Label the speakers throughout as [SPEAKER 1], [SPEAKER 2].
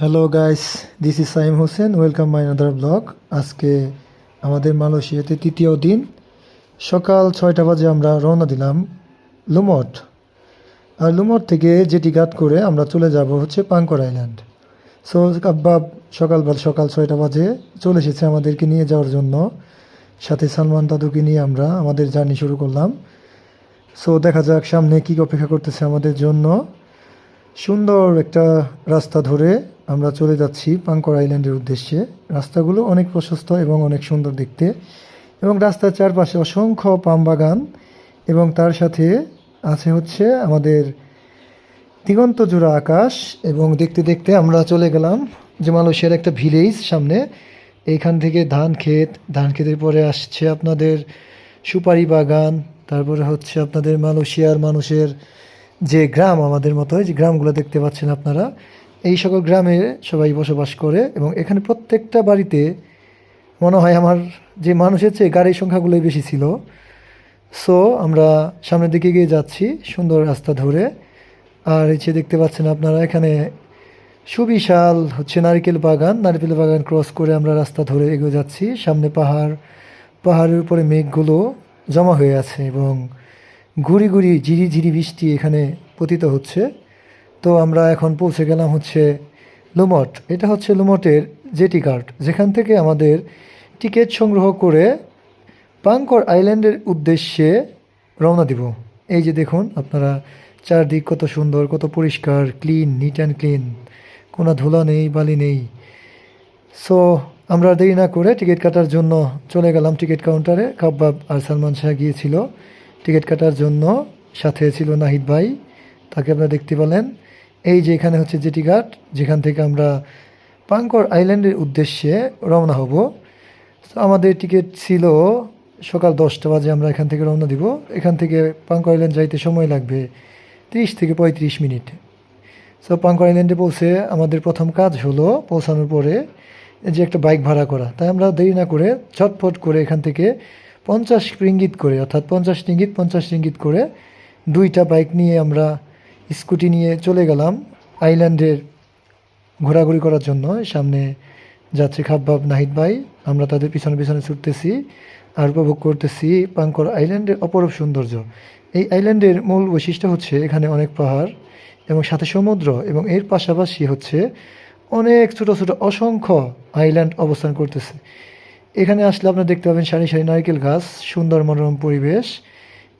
[SPEAKER 1] Hello guys, this is Saim Hossain. Welcome my another blog. আজকে আমাদের মালয়েশিয়াতে তৃতীয় দিন। সকাল 6টা বাজে আমরা রওনা দিলাম লুমট। আর লুমট থেকে জেটি ঘাট করে আমরা চলে যাব হচ্ছে পাংকর আইল্যান্ড। সো কাব্বাব সকাল 6টা বাজে চলে এসেছে আমাদেরকে নিয়ে যাওয়ার জন্য। সাথে সালমান দাদুকে নিয়ে আমরা আমাদের জার্নি শুরু করলাম। সো দেখা যাক সামনে কী অপেক্ষা করতেছে আমাদের জন্য। সুন্দর একটা রাস্তা ধরে আমরা চলে যাচ্ছি পাংকর আইল্যান্ডের উদ্দেশ্যে। রাস্তাগুলো অনেক প্রশস্ত এবং অনেক সুন্দর দেখতে, এবং রাস্তার চারপাশে অসংখ্য পাম বাগান, এবং তার সাথে আছে হচ্ছে আমাদের দিগন্ত জোড়া আকাশ। এবং দেখতে দেখতে আমরা চলে গেলাম যে মালয়েশিয়ার একটা ভিলেজ সামনে। এইখান থেকে ধান ক্ষেতের পরে আসছে আপনাদের সুপারি বাগান। তারপরে হচ্ছে আপনাদের মালয়েশিয়ার মানুষের যে গ্রাম, আমাদের মতো যে গ্রামগুলো দেখতে পাচ্ছেন আপনারা, এই সকল গ্রামে সবাই বসবাস করে। এবং এখানে প্রত্যেকটা বাড়িতে মনে হয় আমার যে মানুষের চেয়ে গাড়ির সংখ্যাগুলোই বেশি ছিল। সো আমরা সামনের দিকে এগিয়ে যাচ্ছি সুন্দর রাস্তা ধরে। আর এই যে দেখতে পাচ্ছেন আপনারা, এখানে সুবিশাল হচ্ছে নারকেল বাগান ক্রস করে আমরা রাস্তা ধরে এগিয়ে যাচ্ছি। সামনে পাহাড়ের উপরে মেঘগুলো জমা হয়ে আছে, এবং গুড়ি গুড়ি ঝিরি ঝিরি বৃষ্টি এখানে পতিত হচ্ছে। তো আমরা এখন পৌঁছে গেলাম হচ্ছে লুমট। এটা হচ্ছে লুমটের জেটি ঘাট, যেখান থেকে আমাদের টিকিট সংগ্রহ করে পাংকর আইল্যান্ডের উদ্দেশ্যে রওনা দিব। এই যে দেখুন আপনারা, চারদিক কত সুন্দর, কত পরিষ্কার, নিট অ্যান্ড ক্লিন, কোনো ধুলা নেই, বালি নেই। সো আমরা দেরি না করে টিকিট কাটার জন্য চলে গেলাম টিকিট কাউন্টারে। কাব্বাব আর সালমান শাহ গিয়েছিল টিকিট কাটার জন্য, সাথে ছিল নাহিদ ভাই, তাকে আপনারা দেখতে পেলেন। এই যে এখানে হচ্ছে জেটি ঘাট, যেখান থেকে আমরা পাংকর আইল্যান্ডের উদ্দেশ্যে রওনা হব। তো আমাদের টিকিট ছিল সকাল 10টা বাজে আমরা এখান থেকে রওনা দিব। এখান থেকে পাংকর আইল্যান্ড যাইতে সময় লাগবে 30 থেকে 35 মিনিট। সো পাংকর আইল্যান্ডে পৌঁছে আমাদের প্রথম কাজ হলো পৌঁছানোর পরে যে একটা বাইক ভাড়া করা। তাই আমরা দেরি না করে ঝটফট করে এখান থেকে 50 রিঙ্গিত করে, অর্থাৎ 50 রিঙ্গিত করে দুইটা বাইক নিয়ে আমরা স্কুটি নিয়ে চলে গেলাম আইল্যান্ডের ঘোরাঘুরি করার জন্য। সামনে যাচ্ছে খাব্বাব, নাহিদ ভাই, আমরা তাদের পিছনে পিছনে ছুটতেছি আর উপভোগ করতেছি পাংকর আইল্যান্ডের অপরূপ সৌন্দর্য। এই আইল্যান্ডের মূল বৈশিষ্ট্য হচ্ছে এখানে অনেক পাহাড় এবং সাথে সমুদ্র, এবং এর পাশাপাশি হচ্ছে অনেক ছোট ছোট অসংখ্য আইল্যান্ড অবস্থান করতেছে। এখানে আসলে আপনারা দেখতে পাবেন সারি সারি নারকেল গাছ, সুন্দর মনোরম পরিবেশ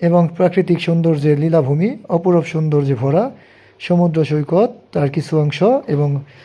[SPEAKER 1] এবং প্রাকৃতিক সৌন্দর্যের লীলাভূমি, অপরূপ সৌন্দর্যে ভরা সমুদ্র সৈকত তার কিছু অংশ, এবং